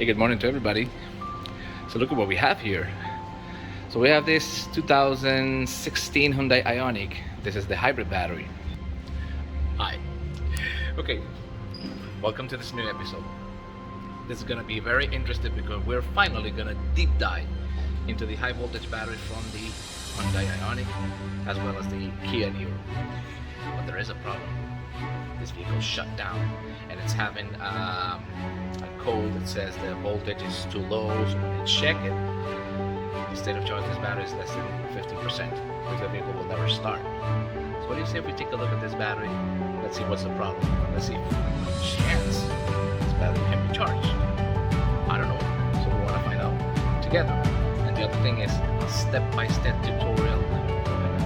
Hey, good morning to everybody. So look at what we have here. So we have this 2016 Hyundai Ioniq. This is the hybrid battery. Hi. Okay, welcome to this new episode. This is gonna be very interesting because we're finally gonna deep dive into the high voltage battery from the Hyundai Ioniq as well as the Kia Niro. But there is a problem. This vehicle shut down and it's having a code that says the voltage is too low, so when you check it, the state of charge of this battery is less than 50%, because the vehicle will never start. So what do you say if we take a look at this battery? Let's see what's the problem. Let's see if chance this battery can be charged. I don't know, so we want to find out together. And the other thing is step-by-step tutorial. We're gonna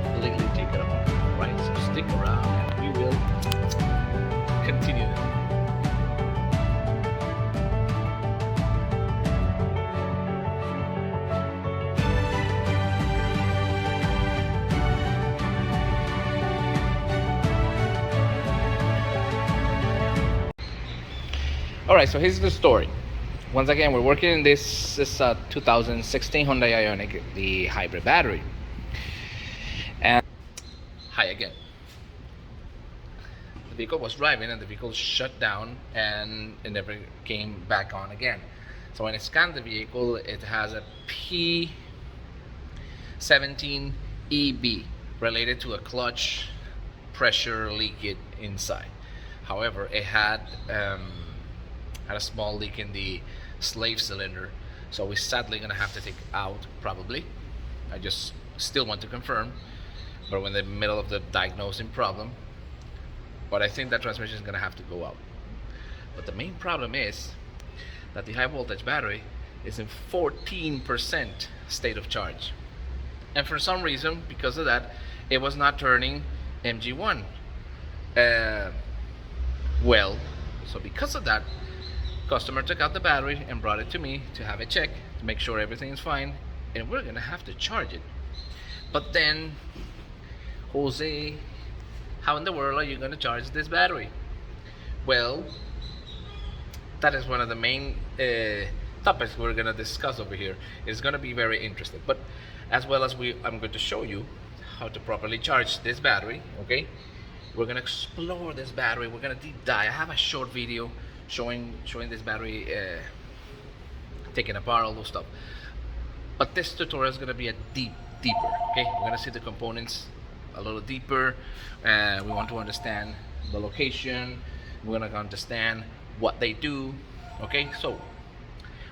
completely take it apart, right? So stick around and we will continue it. Alright, so here's the story. Once again, we're working in this 2016 Hyundai Ioniq, the hybrid battery. And hi again. The vehicle was driving and the vehicle shut down and it never came back on again. So when I scanned the vehicle, it has a P17EB related to a clutch pressure leakage inside. However, it had a small leak in the slave cylinder, so we're sadly gonna have to take out probably. I just still want to confirm, but we're in the middle of the diagnosing problem. But I think that transmission is gonna have to go out. But the main problem is that the high voltage battery is in 14% state of charge, and for some reason, because of that, it was not turning MG1 well. So because of that, customer took out the battery and brought it to me to have it checked to make sure everything is fine, and we're gonna have to charge it. But then, Jose, how in the world are you gonna charge this battery? Well, that is one of the main topics we're gonna discuss over here. It's gonna be very interesting, but as well as I'm going to show you how to properly charge this battery. Okay, we're gonna explore this battery. We're gonna deep dive. I have a short video showing this battery taken apart, all those stuff, but this tutorial is going to be a deeper. Okay, we're going to see the components a little deeper. We want to understand the location, we're going to understand what they do. Okay, so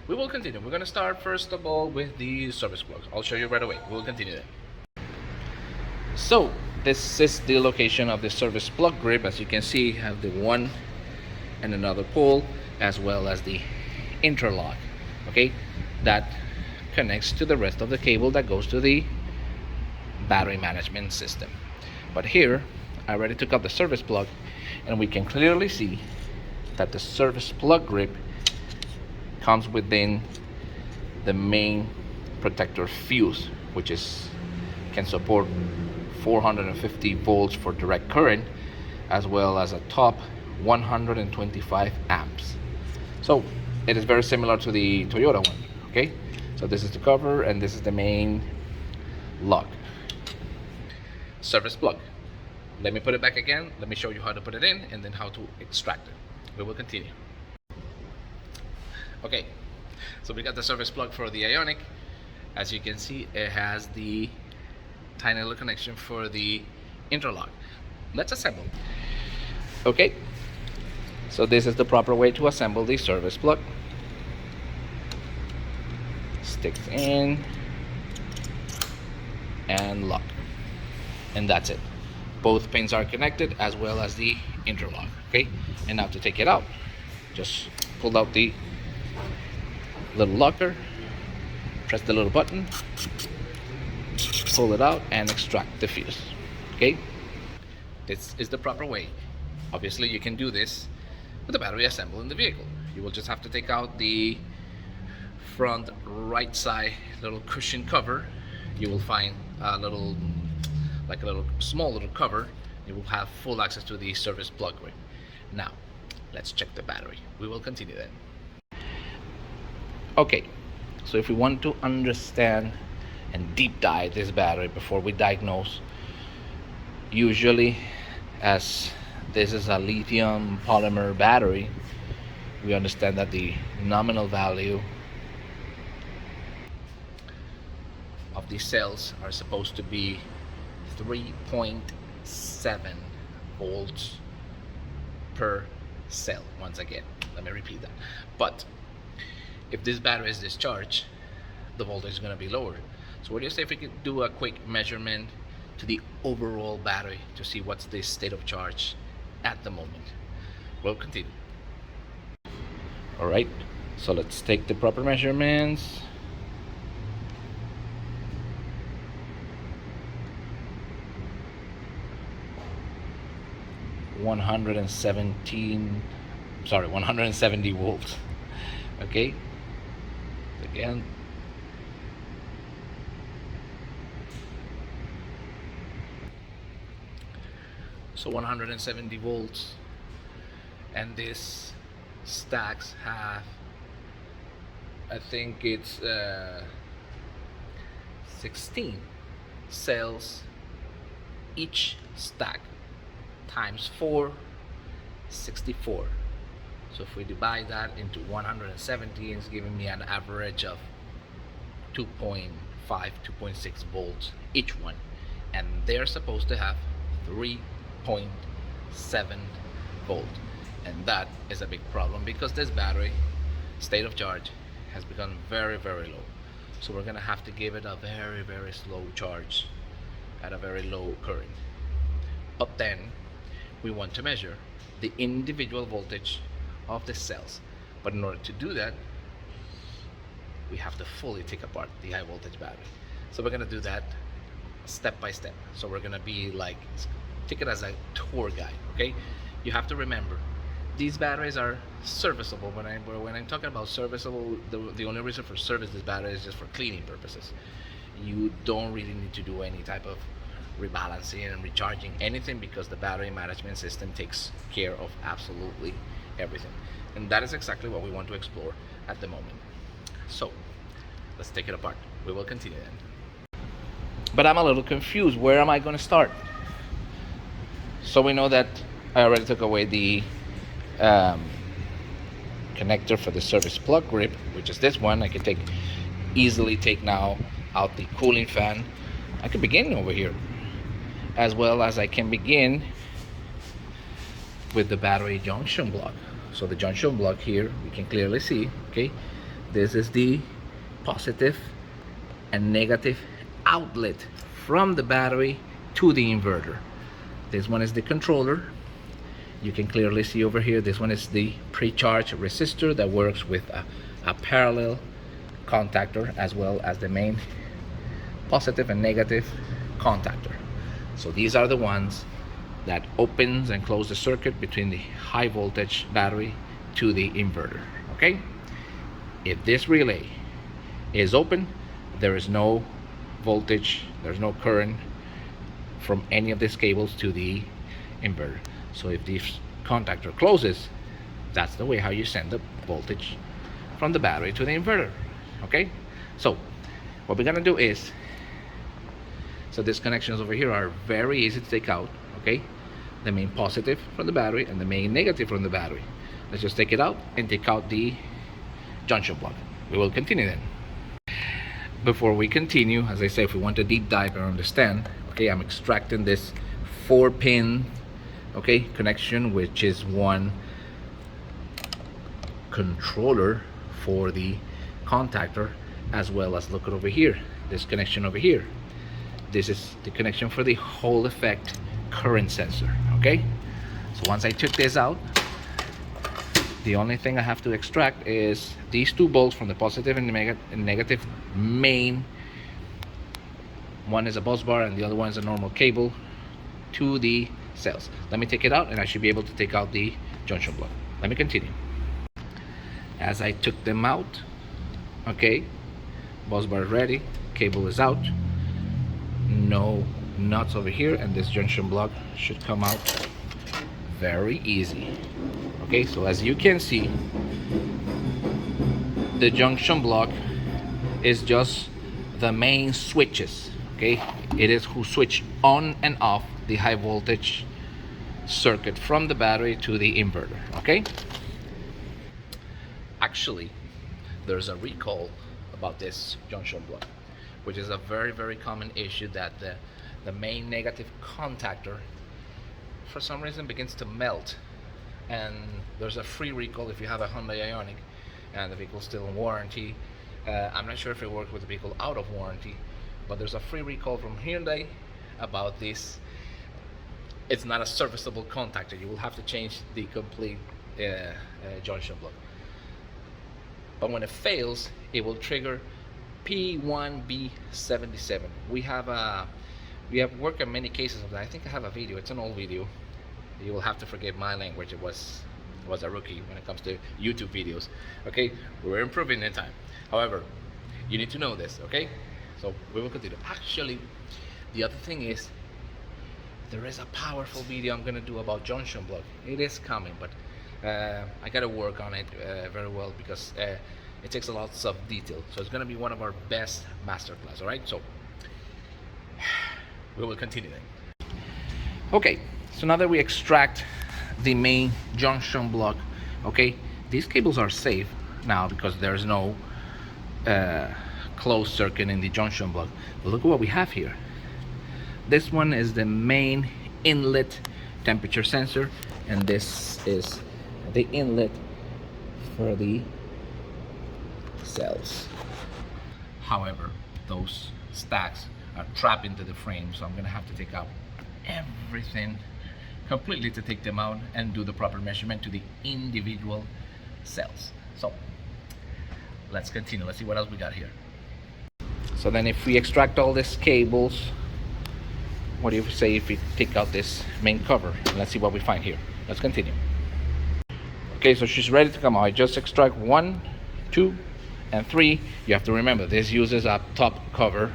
we will continue. We're going to start first of all with the service plugs. I'll show you right away. We'll continue that. So this is the location of the service plug grip. As you can see, you have the one and another pole, as well as the interlock, okay, that connects to the rest of the cable that goes to the battery management system. But here I already took out the service plug, and we can clearly see that the service plug grip comes within the main protector fuse, which can support 450 volts for direct current, as well as a top 125 amps. So it is very similar to the Toyota one. Okay, so this is the cover and this is the main lock. Service plug. Let me put it back again. Let me show you how to put it in and then how to extract it. We will continue. Okay, so we got the service plug for the Ioniq. As you can see, it has the tiny little connection for the interlock. Let's assemble. Okay, so this is the proper way to assemble the service plug. Sticks in and lock, and that's it. Both pins are connected, as well as the interlock. Okay, and now to take it out, just pull out the little locker, press the little button, pull it out, and extract the fuse. Okay, this is the proper way. Obviously, you can do this with the battery assembled in the vehicle. You will just have to take out the front right side little cushion cover. You will find a little, like a little small little cover. You will have full access to the service plug ring. Now, let's check the battery. We will continue then. Okay, so if we want to understand and deep dive this battery before we diagnose, usually, as this is a lithium polymer battery, we understand that the nominal value of these cells are supposed to be 3.7 volts per cell. Once again, let me repeat that. But if this battery is discharged, the voltage is going to be lower. So what do you say if we could do a quick measurement to the overall battery to see what's the state of charge at the moment? We'll continue. All right, so let's take the proper measurements. $170 volts. Okay, again, so 170 volts, and this stacks have, I think it's 16 cells each stack, times 4, 64. So if we divide that into 170, it's giving me an average of 2.5, 2.6 volts each one, and they're supposed to have 3.7 volt, and that is a big problem because this battery state of charge has become very, very low. So we're gonna have to give it a very, very slow charge at a very low current. But then we want to measure the individual voltage of the cells, but in order to do that, we have to fully take apart the high voltage battery. So we're gonna do that step by step. So we're gonna be like, take it as a tour guide. Okay, you have to remember these batteries are serviceable. When I'm talking about serviceable, the only reason for service this battery is just for cleaning purposes. You don't really need to do any type of rebalancing and recharging anything, because the battery management system takes care of absolutely everything, and that is exactly what we want to explore at the moment. So let's take it apart. We will continue then. But I'm a little confused. Where am I going to start? So we know that I already took away the connector for the service plug grip, which is this one. I can easily take now out the cooling fan. I can begin over here, as well as I can begin with the battery junction block. So the junction block here, we can clearly see, okay, this is the positive and negative outlet from the battery to the inverter. This one is the controller. You can clearly see over here, this one is the pre-charge resistor that works with a parallel contactor, as well as the main positive and negative contactor. So these are the ones that opens and close the circuit between the high voltage battery to the inverter. Okay, if this relay is open, there is no voltage, there's no current from any of these cables to the inverter. So if this contactor closes, that's the way how you send the voltage from the battery to the inverter. Okay, so what we're gonna do is, so these connections over here are very easy to take out. Okay, the main positive from the battery and the main negative from the battery. Let's just take it out and take out the junction block. We will continue then. Before we continue, as I say, if we want to deep dive and understand, okay, I'm extracting this 4-pin, okay, connection, which is one controller for the contactor, as well as, look at over here, this connection over here. This is the connection for the Hall effect current sensor. Okay, so once I took this out, the only thing I have to extract is these 2 bolts from the positive and negative main. One is a bus bar and the other one is a normal cable to the cells. Let me take it out and I should be able to take out the junction block. Let me continue. As I took them out, okay, bus bar is ready, cable is out, no nuts over here, and this junction block should come out very easy. Okay, so as you can see, the junction block is just the main switches. Okay, it is who switch on and off the high voltage circuit from the battery to the inverter. Okay, actually there's a recall about this junction block, which is a very common issue, that the main negative contactor for some reason begins to melt, and there's a free recall if you have a Hyundai Ioniq and the vehicle's still in warranty. I'm not sure if it works with the vehicle out of warranty, but there's a free recall from Hyundai about this. It's not a serviceable contactor. You will have to change the complete junction block. But when it fails, it will trigger P1B77. We have worked on many cases of that. I think I have a video. It's an old video. You will have to forgive my language. It was a rookie when it comes to YouTube videos. Okay, we're improving in time. However, you need to know this. Okay, so we will continue. Actually, the other thing is, there is a powerful video I'm gonna do about junction block. It is coming, but I gotta work on it very well, because it takes a lot of detail. So it's gonna be one of our best masterclass. All right, so we will continue then. Okay, so now that we extract the main junction block, okay, these cables are safe now because there's no closed circuit in the junction block. But look at what we have here. This one is the main inlet temperature sensor, and this is the inlet for the cells. However, those stacks are trapped into the frame, so I'm gonna have to take out everything completely to take them out and do the proper measurement to the individual cells. So let's continue. Let's see what else we got here. So then if we extract all these cables, what do you say if we take out this main cover? Let's see what we find here. Let's continue. Okay, so she's ready to come out. I just extract 1, 2, and 3. You have to remember, this uses a top cover.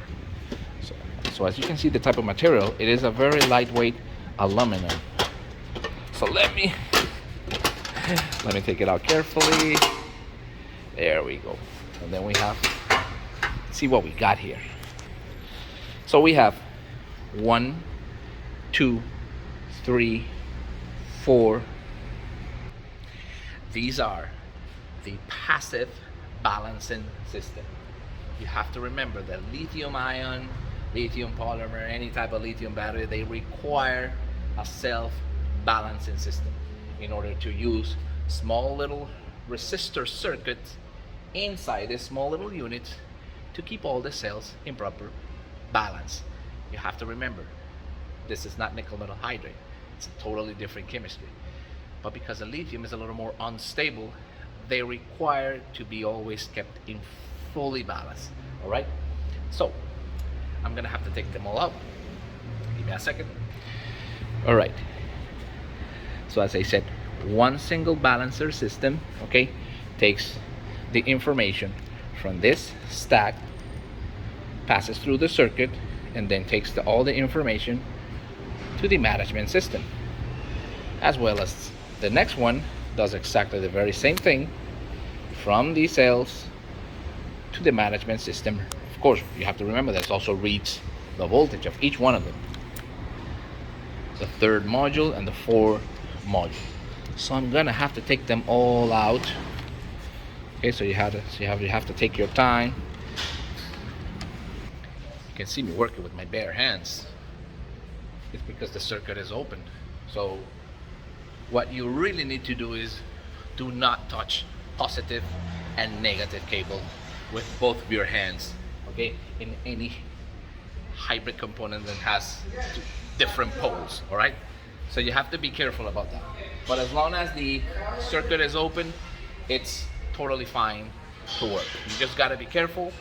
So as you can see, the type of material, it is a very lightweight aluminum. So let me take it out carefully. There we go. And then we have, see what we got here. So we have 1, 2, 3, 4. These are the passive balancing system. You have to remember that lithium ion, lithium polymer, any type of lithium battery, they require a self-balancing system in order to use small little resistor circuits inside this small little unit to keep all the cells in proper balance. You have to remember, this is not nickel metal hydride. It's a totally different chemistry. But because the lithium is a little more unstable, they require to be always kept in fully balance. All right? So I'm gonna have to take them all out. Give me a second. All right. So as I said, one single balancer system, okay, takes the information from this stack, passes through the circuit, and then takes all the information to the management system. As well as the next one does exactly the very same thing from the cells to the management system. Of course, you have to remember this also reads the voltage of each one of them. The third module and the fourth module. So I'm gonna have to take them all out. Okay, so you have to take your time. You can see me working with my bare hands. It's because the circuit is open. So what you really need to do is do not touch positive and negative cable with both of your hands, okay, in any hybrid component that has different poles. All right, so you have to be careful about that. But as long as the circuit is open, it's totally fine to work. You just got to be careful,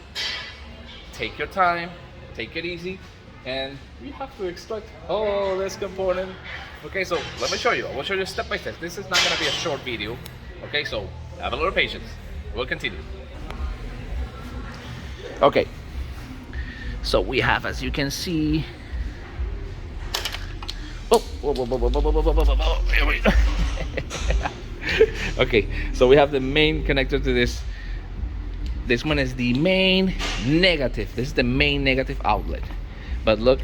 take your time, take it easy, and you have to extract all this component. Okay, so let me show you. I will show you step by step. This is not going to be a short video. Okay, so have a little patience. We'll continue. Okay, so we have, as you can see, here we go. Okay, so we have the main connector to this This one is the main negative. This is the main negative outlet. But look,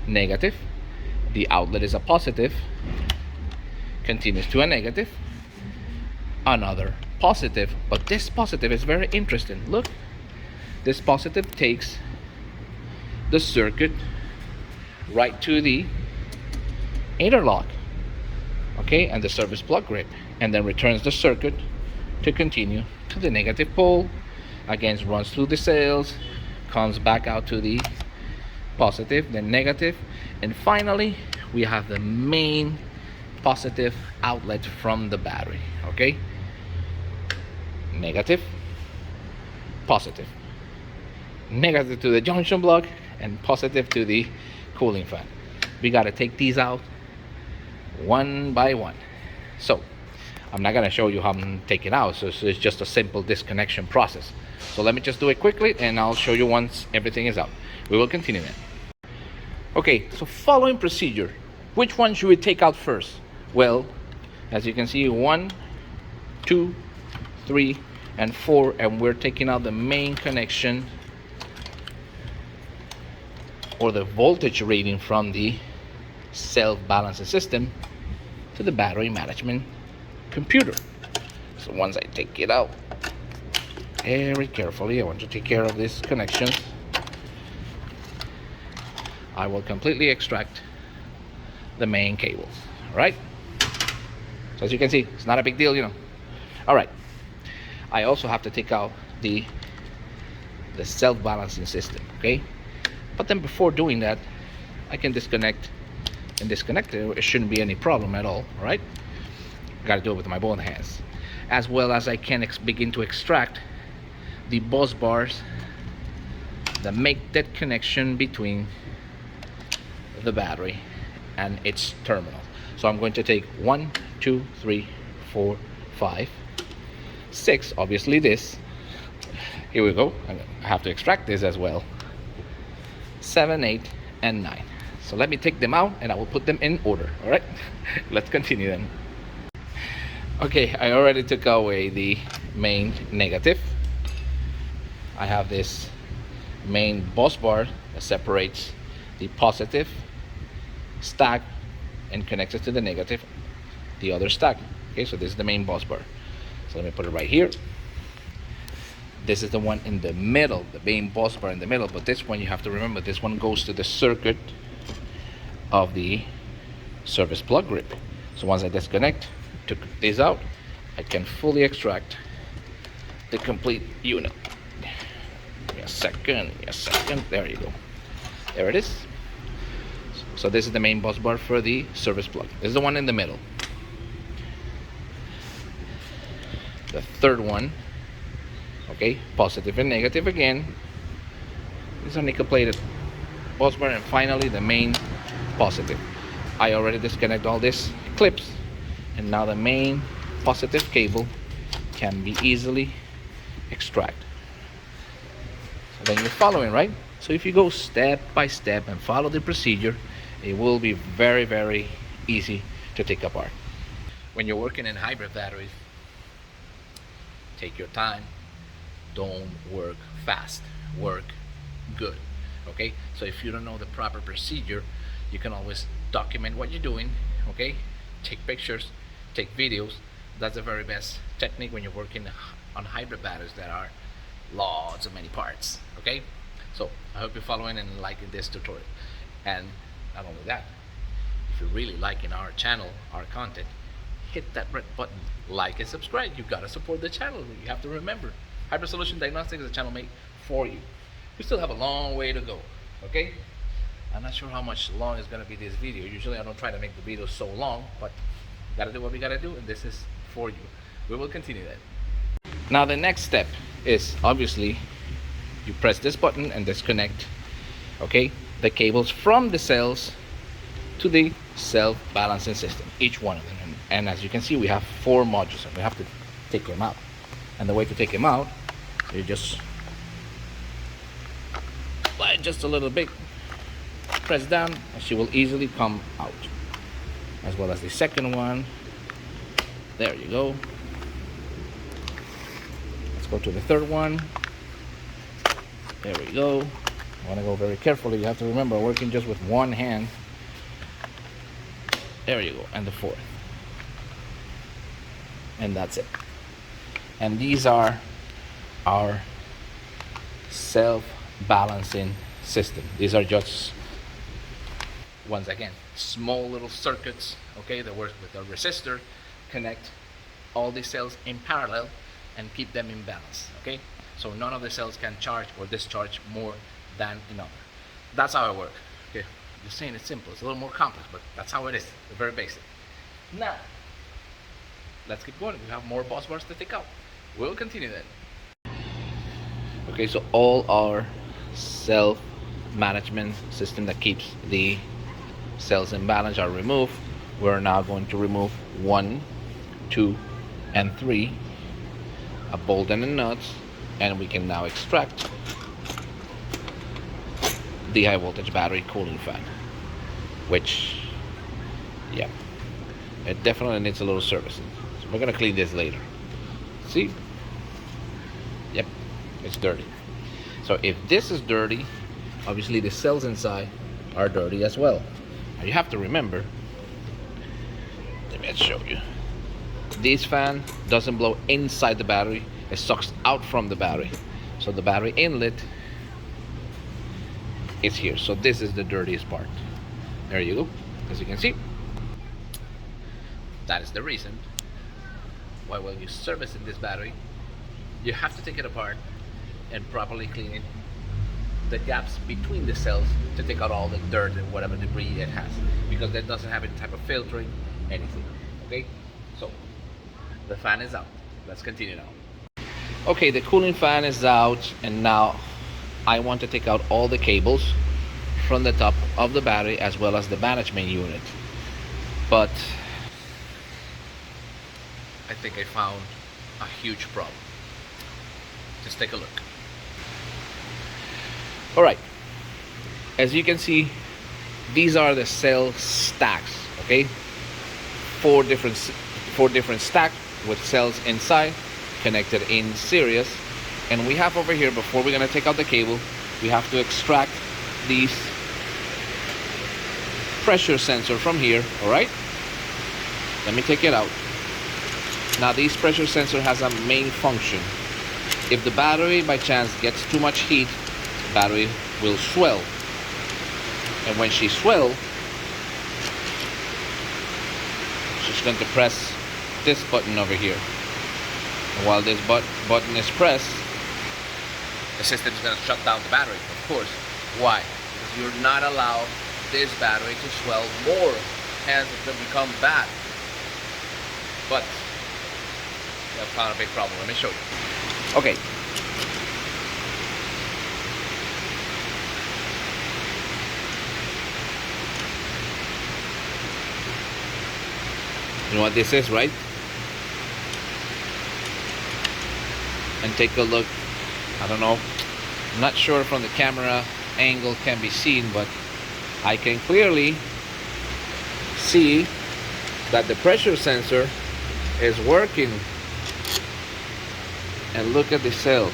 negative. The outlet is a positive. Continues to a negative. Another positive. But this positive is very interesting. Look, this positive takes the circuit right to the interlock, okay, and the service plug grip, and then returns the circuit to continue to the negative pole. Again, runs through the cells, comes back out to the positive, then negative, and finally we have the main positive outlet from the battery. Okay, negative, positive, negative to the junction block, and positive to the cooling fan. We got to take these out one by one. So I'm not going to show you how I'm taking out, so it's just a simple disconnection process. So let me just do it quickly and I'll show you once everything is out. We will continue then. Okay, so following procedure, which one should we take out first? Well, as you can see, 1, 2, 3, and 4, and we're taking out the main connection, or the voltage reading from the self-balancing system to the battery management computer. So once I take it out very carefully, I want to take care of these connections. I will completely extract the main cables. All right, so as you can see, it's not a big deal, you know. All right, I also have to take out the self-balancing system, okay? But then before doing that, I can disconnect and disconnect it. It shouldn't be any problem at all. All right, got to do it with my both hands, as well as I can begin to extract the bus bars that make that connection between the battery and its terminal. So I'm going to take 1, 2, 3, 4, 5, 6, obviously this. Here we go. I have to extract this as well. 7, 8, and 9. So let me take them out and I will put them in order. All right, let's continue then. Okay, I already took away the main negative. I have this main bus bar that separates the positive stack and connects it to the negative, the other stack. Okay, so this is the main bus bar. So let me put it right here. This is the one in the middle, the main bus bar in the middle, but this one you have to remember, this one goes to the circuit of the service plug grip. So once I disconnect, took this out, I can fully extract the complete unit. Give me a second, there you go. There it is. So this is the main bus bar for the service plug. This is the one in the middle. The third one, okay, positive and negative again. These are nickel plated bus bar, and finally the main positive. I already disconnect all these clips, and now the main positive cable can be easily extracted. So then you're following, right? So if you go step by step and follow the procedure, it will be very, very easy to take apart. When you're working in hybrid batteries, take your time. Don't work fast, work good. Okay, so if you don't know the proper procedure, you can always document what you're doing. Okay, take pictures, take videos. That's the very best technique when you're working on hybrid batteries that are lots of many parts. Okay, so I hope you're following and liking this tutorial. And not only that, if you're really liking our channel, our content, hit that red button, like and subscribe. You gotta support the channel. You have to remember, Hybrid Solution Diagnostic is a channel made for you. We still have a long way to go. Okay, I'm not sure how much long is gonna be this video. Usually I don't try to make the video so long, but gotta do what we gotta do, and this is for you. We will continue that. Now the next step is obviously you press this button and disconnect, okay, the cables from the cells to the self-balancing system, each one of them. And as you can see, we have 4 modules, and we have to take them out. And the way to take them out, you just slide just a little bit, press down, and she will easily come out. As well as the second one. There you go. Let's go to the third one. There we go. I want to go very carefully. You have to remember, working just with one hand. There you go. And the fourth. And that's it. And these are our self-balancing system. These are just, once again, small little circuits, okay, that work with a resistor, connect all the cells in parallel and keep them in balance, okay? So none of the cells can charge or discharge more than another. That's how it works, okay? Just saying it's simple. It's a little more complex, but that's how it is. It's very basic. Now, let's keep going. We have more bus bars to take out. We'll continue then. Okay, so all our self-management system that keeps the cells in balance are removed. We're now going to remove 1, 2, and 3, a bolt and a nut, and we can now extract the high voltage battery cooling fan, which, yeah, it definitely needs a little servicing. So we're gonna clean this later. See? Yep, it's dirty. So if this is dirty, obviously the cells inside are dirty as well. Now you have to remember, let me show you. This fan doesn't blow inside the battery, it sucks out from the battery. So the battery inlet is here. So this is the dirtiest part. There you go. As you can see, that is the reason why when you service in this battery, you have to take it apart and properly clean it, the gaps between the cells, to take out all the dirt and whatever debris it has, because that doesn't have any type of filtering, anything. Okay, so the fan is out. Let's continue now. Okay, the cooling fan is out, and now I want to take out all the cables from the top of the battery as well as the management unit. But I think I found a huge problem. Just take a look. All right, as you can see, these are the cell stacks, okay? Four different stacks with cells inside connected in series. And we have over here, before we're gonna take out the cable, we have to extract these pressure sensor from here. All right, let me take it out. Now this pressure sensor has a main function. If the battery by chance gets too much heat, the battery will swell, and when she swells, she's going to press this button over here. And while this button is pressed, the system is going to shut down the battery, of course. Why? Because you're not allowed this battery to swell more, hence it can become bad. But I found a big problem. Let me show you. Okay. You know what this is, right? And take a look. I don't know. I'm not sure from the camera angle can be seen, but I can clearly see that the pressure sensor is working. And look at the cell.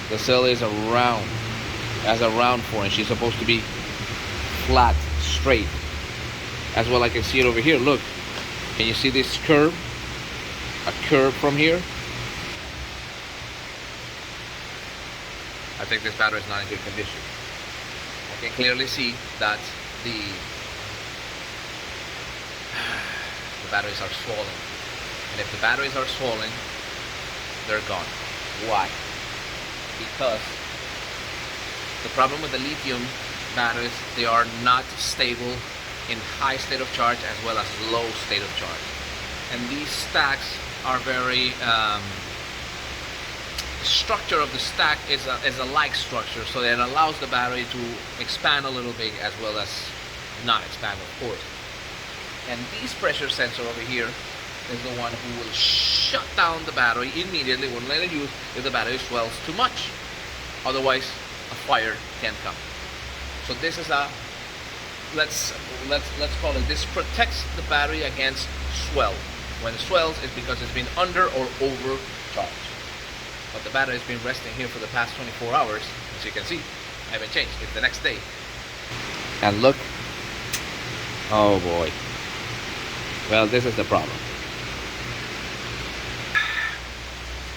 The cell is has a round form, and she's supposed to be flat, straight. As well, I can see it over here. Look, can you see this curve? A curve from here. I think this battery is not in good condition. I can clearly see that the batteries are swollen. And if the batteries are swollen, they're gone. Why? Because the problem with the lithium batteries, they are not stable in high state of charge as well as low state of charge. And these stacks are very structure of the stack is a like structure, so that it allows the battery to expand a little bit as well as not expand, of course. And this pressure sensor over here is the one who will shut down the battery immediately when let it use if the battery swells too much. Otherwise, a fire can come. So this is a let's call it, this protects the battery against swell. When it swells, it's because it's been under or overcharged. but the battery has been resting here for the past 24 hours. As you can see, I haven't changed. It's the next day. And look, oh boy. Well, this is the problem.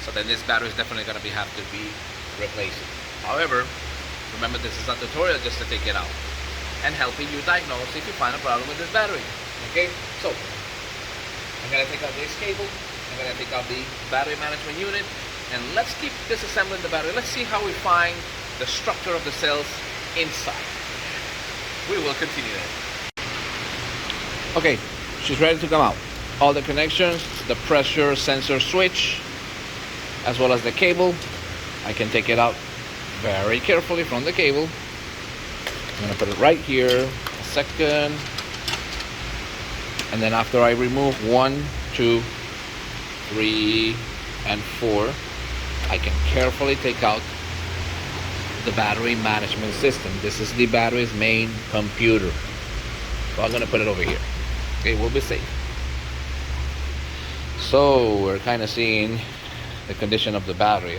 So then this battery is definitely going to have to be replaced. However, remember this is a tutorial just to take it out and helping you diagnose if you find a problem with this battery. Okay, so I'm going to take out this cable, I'm going to take out the battery management unit, and let's keep disassembling the battery. Let's see how we find the structure of the cells inside. We will continue that. Okay, she's ready to come out. All the connections, the pressure sensor switch, as well as the cable. I can take it out very carefully from the cable. I'm gonna put it right here, a second. And then after I remove 1, 2, 3, and 4, I can carefully take out the battery management system. This is the battery's main computer. So I'm gonna put it over here. Okay, we'll be safe. So we're kind of seeing the condition of the battery,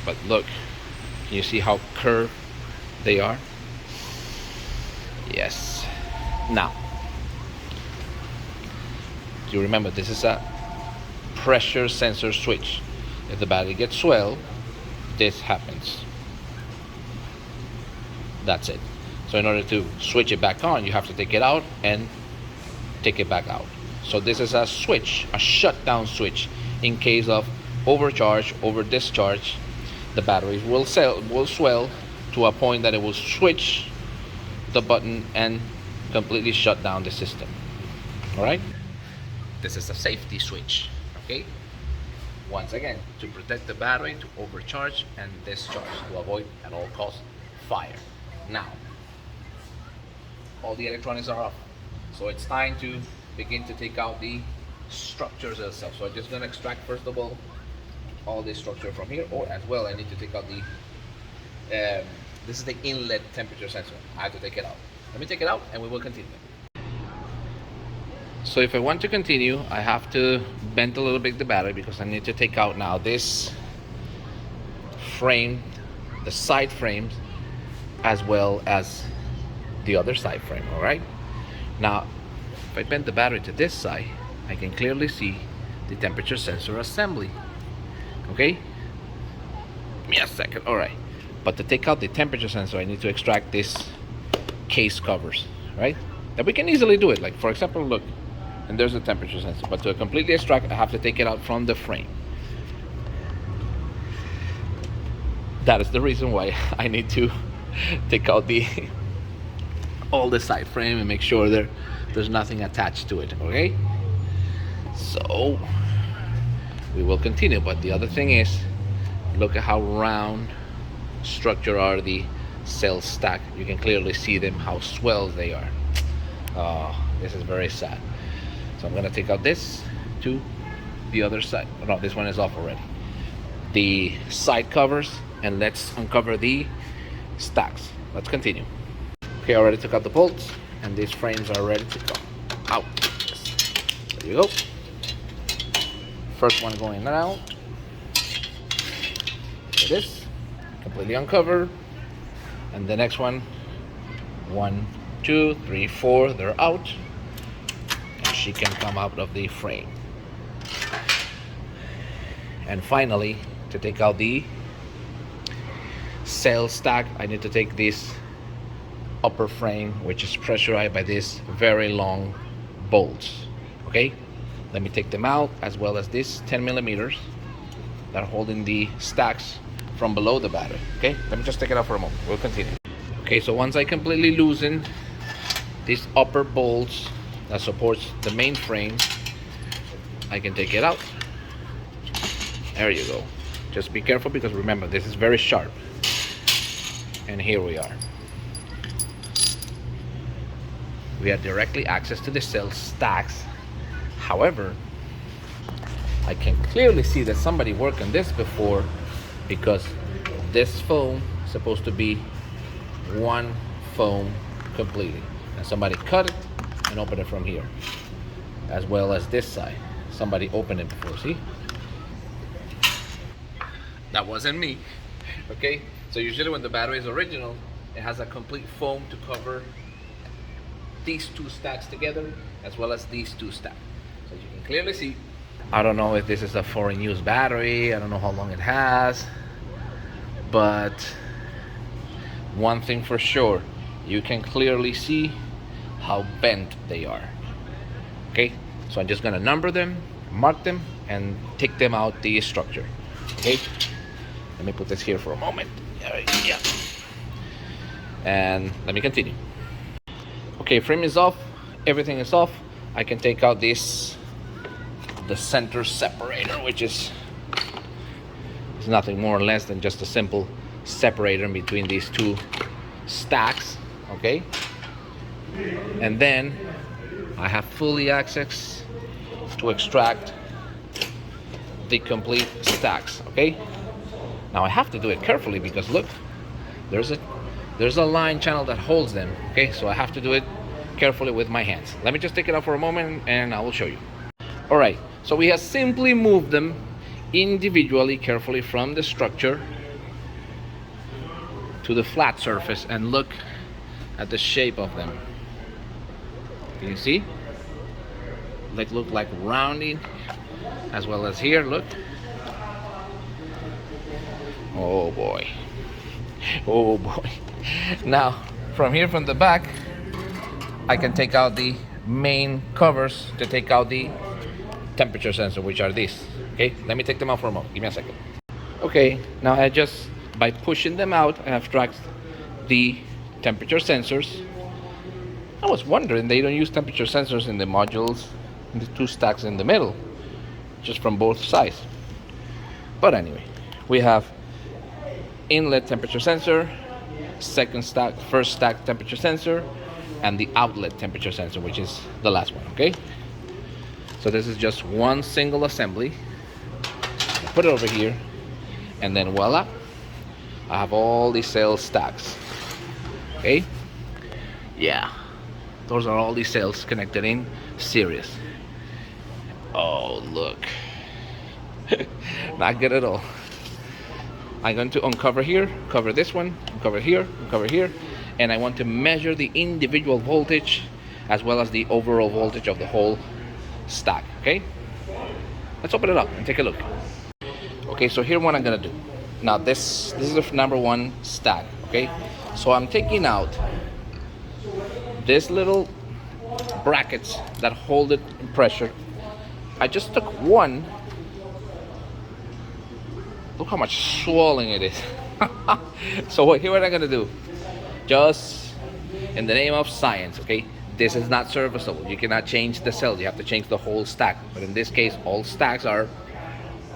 but look, can you see how curved they are? Yes. Now, do you remember this is a pressure sensor switch? If the battery gets swelled, this happens. That's it. So in order to switch it back on, you have to take it out and take it back out. So this is a switch, a shutdown switch. In case of overcharge, over discharge, the batteries will swell to a point that it will switch the button and completely shut down the system. All right? This is a safety switch, okay? Once again, to protect the battery, to overcharge and discharge, to avoid at all costs fire. Now, all the electronics are off, so it's time to begin to take out the structures itself. So I'm just gonna extract first of all the structure from here, or as well I need to take out the this is the inlet temperature sensor. I have to take it out. Let me take it out and we will continue. So if I want to continue, I have to bend a little bit the battery because I need to take out now this frame, the side frames, as well as the other side frame. All right, now if I bend the battery to this side, I can clearly see the temperature sensor assembly. Okay, give me a second. All right, but to take out the temperature sensor, I need to extract this case covers, right? That we can easily do it. Like for example, look, and there's the temperature sensor, but to completely extract, I have to take it out from the frame. That is the reason why I need to take out all the side frame and make sure there's nothing attached to it. Okay, so we will continue, but the other thing is, look at how round structure are the cells stacked. You can clearly see them, how swelled they are. This is very sad. So I'm gonna take out this to the other side. Oh, no, this one is off already. The side covers, and let's uncover the stacks. Let's continue. Okay, I already took out the bolts, and these frames are ready to come out. Yes. There you go. First one going out. Like this, completely uncovered. And the next one, 1, 2, 3, 4, they're out. And she can come out of the frame. And finally, to take out the cell stack, I need to take this upper frame, which is pressurized by these very long bolts. Okay, let me take them out, as well as these 10 millimeters that are holding the stacks from below the battery. Okay, let me just take it out for a moment. We'll continue. Okay, so once I completely loosen these upper bolts that supports the main frame, I can take it out. There you go. Just be careful, because remember, this is very sharp. And here we are. We have directly access to the cell stacks. However, I can clearly see that somebody worked on this before, because this foam is supposed to be one foam completely. And somebody cut it and opened it from here. As well as this side. Somebody opened it before, see? That wasn't me. Okay, so usually when the battery is original, it has a complete foam to cover these two stacks together, as well as these two stacks. So you can clearly see. I don't know if this is a foreign use battery. I don't know how long it has, but one thing for sure, you can clearly see how bent they are. Okay, so I'm just gonna number them, mark them, and take them out the structure. Okay, let me put this here for a moment. Yeah, and let me continue. Okay, frame is off, everything is off. I can take out the center separator, which is nothing more or less than just a simple separator in between these two stacks. Okay, and then I have fully access to extract the complete stacks. Okay, now I have to do it carefully because look, there's a line channel that holds them. Okay, so I have to do it carefully with my hands. Let me just take it out for a moment and I will show you. All right, so we have simply moved them individually, carefully from the structure to the flat surface, and look at the shape of them. Can you see? They look like rounding, as well as here, look. Oh boy. Oh boy. Now, from here, from the back, I can take out the main covers to take out the temperature sensor, which are these. Okay, let me take them out for a moment. Give me a second. Okay, now I just, by pushing them out, I abstract the temperature sensors. I was wondering they don't use temperature sensors in the modules, in the two stacks in the middle, just from both sides. But anyway, we have inlet temperature sensor, first stack temperature sensor, and the outlet temperature sensor, which is the last one. Okay, so this is just one single assembly. Put it over here, and then voila, I have all these cell stacks. Okay, yeah, those are all these cells connected in series. Oh look, not good at all. I'm going to uncover here, cover this one, uncover here, uncover here, and I want to measure the individual voltage as well as the overall voltage of the whole stack. Okay, let's open it up and take a look. Okay, so here what I'm gonna do. Now this is the number one stack. Okay, so I'm taking out this little brackets that hold it in pressure. I just took one. Look how much swelling it is. So here what I'm gonna do, just in the name of science, okay, this is not serviceable. You cannot change the cells, you have to change the whole stack. But in this case, all stacks are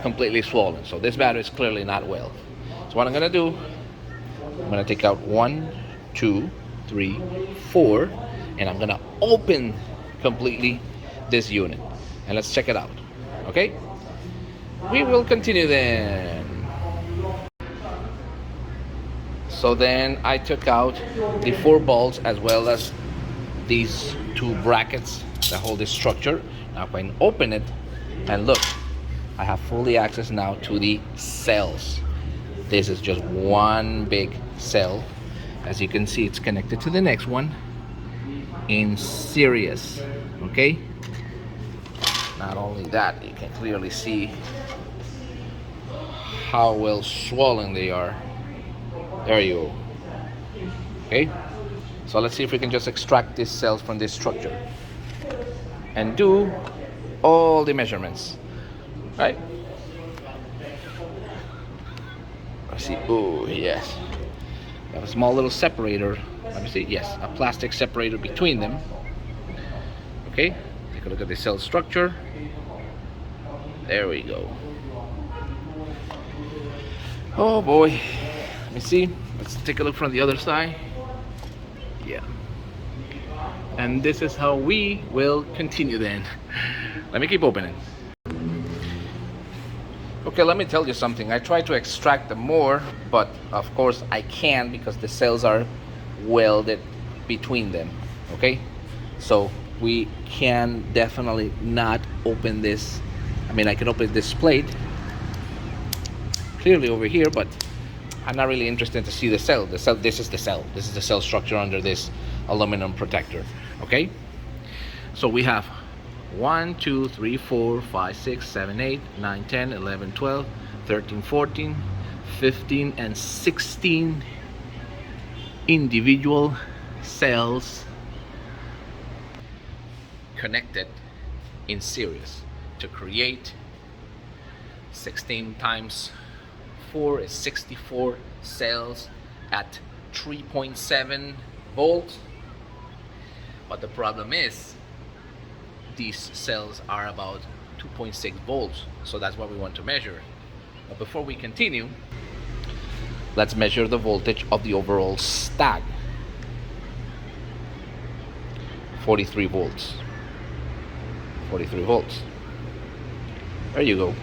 completely swollen, so this battery is clearly not well. So what I'm gonna do, I'm gonna take out 1, 2, 3, 4, and I'm gonna open completely this unit, and let's check it out. Okay, we will continue then. So then I took out the 4 bolts as well as these 2 brackets that hold this structure. Now I can open it, and look, I have fully access now to the cells. This is just one big cell. As you can see, it's connected to the next one in series. Okay, not only that, you can clearly see how well swollen they are. There you go. Okay, so let's see if we can just extract these cells from this structure and do all the measurements. Right. Let's see. Oh yes, I have a small little separator. Let me see. Yes, a plastic separator between them. Okay, take a look at the cell structure. There we go. Oh boy. Let me see. Let's take a look from the other side. Yeah. And this is how we will continue then. Let me keep opening. Okay, let me tell you something. I try to extract them more, but of course I can't because the cells are welded between them. Okay, so we can definitely not open this. I mean, I can open this plate. clearly over here, but I'm not really interested to see the cell. This is the cell. This is the cell structure under this aluminum protector. Okay? So we have 1, 2, 3, 4, 5, 6, 7, 8, 9, 10, 11, 12, 13, 14, 15, and 16 individual cells connected in series to create 16 times 4 is 64 cells at 3.7 volts. But the problem is these cells are about 2.6 volts, so that's what we want to measure. But before we continue, let's measure the voltage of the overall stack. 43 volts. 43 volts. There you go.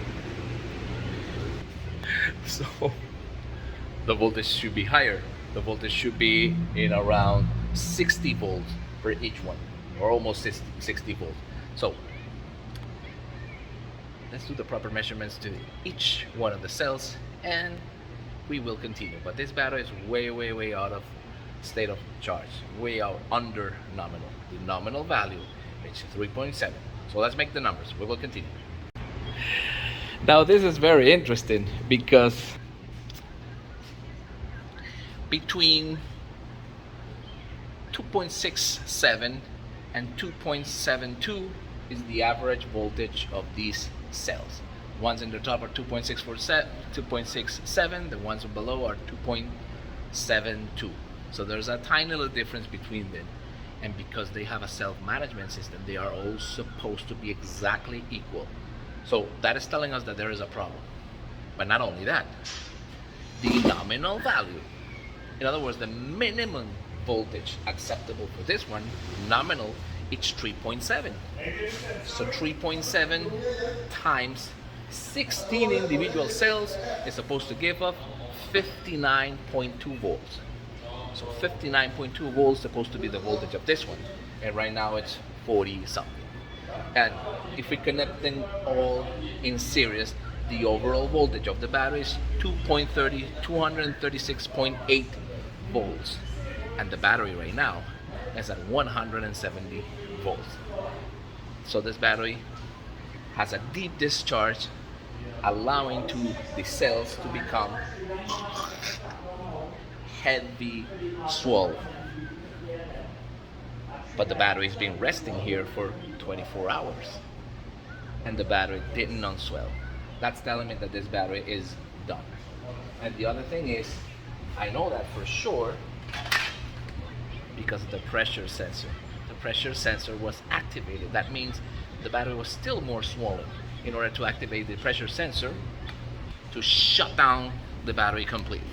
So the voltage should be higher. The voltage should be in around 60 volts for each one, or almost 60 volts. So let's do the proper measurements to each one of the cells and we will continue. But this battery is way out of state of charge, way out under nominal. The nominal value is 3.7. So let's make the numbers. We will continue. Now this is very interesting because between 2.67 and 2.72 is the average voltage of these cells. Ones in the top are 2.67, the ones below are 2.72. So there's a tiny little difference between them. And because they have a self-management system, they are all supposed to be exactly equal. So that is telling us that there is a problem. But not only that, the nominal value, in other words, the minimum voltage acceptable for this one, nominal, it's 3.7. So 3.7 times 16 individual cells is supposed to give up 59.2 volts. So 59.2 volts is supposed to be the voltage of this one. And right now it's 40 something. And if we connect them all in series, the overall voltage of the battery is 236.8 volts. And the battery right now is at 170 volts. So this battery has a deep discharge, allowing to the cells to become heavy swollen. But the battery has been resting here for 24 hours and the battery didn't unswell. That's telling me that this battery is done. And the other thing is, I know that for sure because of the pressure sensor. The pressure sensor was activated. That means the battery was still more swollen. In order to activate the pressure sensor to shut down the battery completely.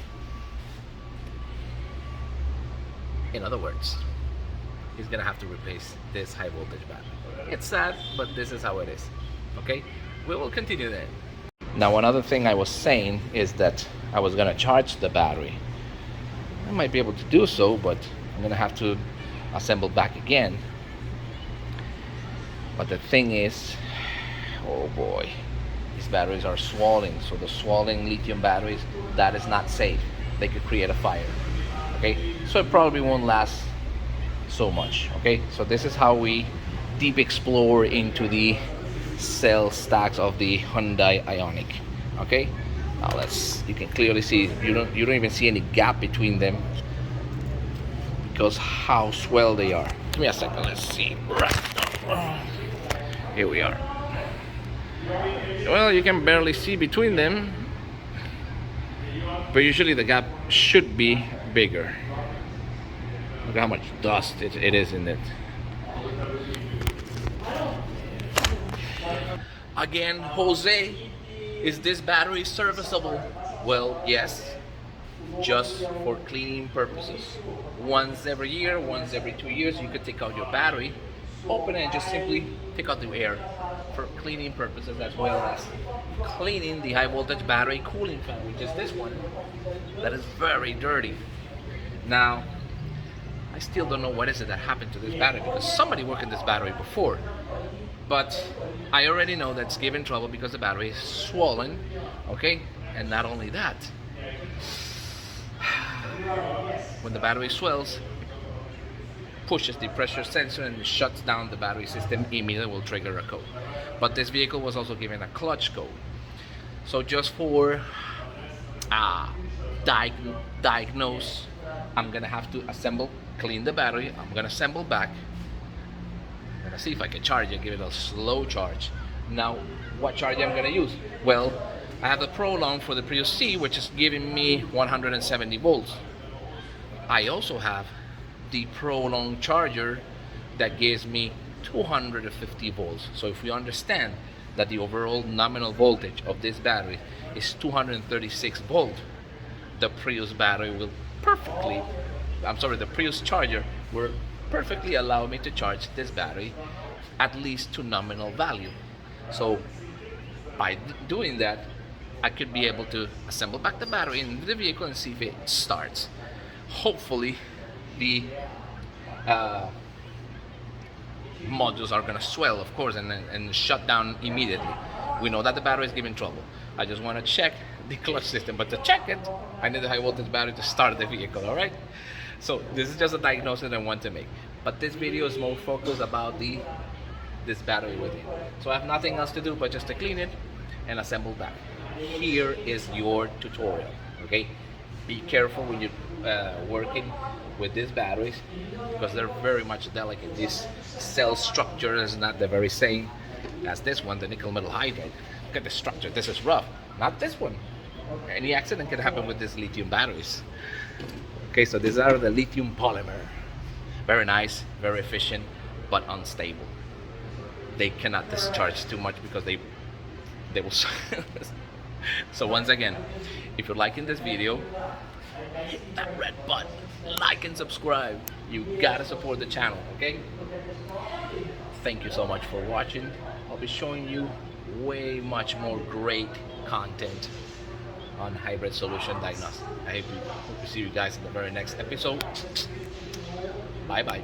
In other words, he's gonna have to replace this high voltage battery. It's sad, but this is how it is. Okay, we will continue then. Now another thing I was saying is that I was gonna charge the battery. I might be able to do so, but I'm gonna have to assemble back again. But the thing is, oh boy, these batteries are swollen. So the swollen lithium batteries, that is not safe. They could create a fire. Okay, so it probably won't last so much. Okay, so this is how we deep explore into the cell stacks of the Hyundai ioniq. Okay, now you can clearly see you don't even see any gap between them because how swell they are. Give me a second, let's see. Here we are. Well, you can barely see between them, but usually the gap should be bigger. Look how much dust it is in it. Again, Jose, is this battery serviceable? Well, yes, just for cleaning purposes. Once every year, once every 2 years, you could take out your battery, open it, and just simply take out the air for cleaning purposes, as well as cleaning the high voltage battery cooling fan, which is this one, that is very dirty. Now, I still don't know what is it that happened to this battery, because somebody worked in this battery before. But I already know that's giving trouble because the battery is swollen, okay? And not only that, when the battery swells, pushes the pressure sensor and shuts down the battery system, immediately will trigger a code. But this vehicle was also given a clutch code. So just for diagnose, I'm gonna have to assemble, clean the battery. I'm gonna assemble back. I'm gonna see if I can charge it, give it a slow charge. Now, what charge I'm gonna use? Well, I have the Prolong for the Prius C, which is giving me 170 volts. I also have the Prolong charger that gives me 250 volts. So if we understand that the overall nominal voltage of this battery is 236 volt, the Prius battery will the Prius charger will perfectly allow me to charge this battery at least to nominal value. So by doing that, I could be able to assemble back the battery in the vehicle and see if it starts. Hopefully the modules are gonna swell, of course, and shut down immediately. We know that the battery is giving trouble. I just want to check the clutch system, but to check it, I need a high voltage battery to start the vehicle. All right. So this is just a diagnosis I want to make. But this video is more focused about this battery with it. So I have nothing else to do but just to clean it and assemble back. Here is your tutorial. Okay. Be careful when you're working with these batteries because they're very much delicate. This cell structure is not the very same as this one, the nickel metal hydride. Look at the structure. This is rough, not this one. Any accident can happen with these lithium batteries. Okay, so these are the lithium polymer. Very nice, very efficient, but unstable. They cannot discharge too much because they will. So once again, if you're liking this video, hit that red button, like and subscribe. You gotta support the channel, okay? Thank you so much for watching. I'll be showing you way much more great content on hybrid solution diagnostic. I hope to see you guys in the very next episode. Bye bye.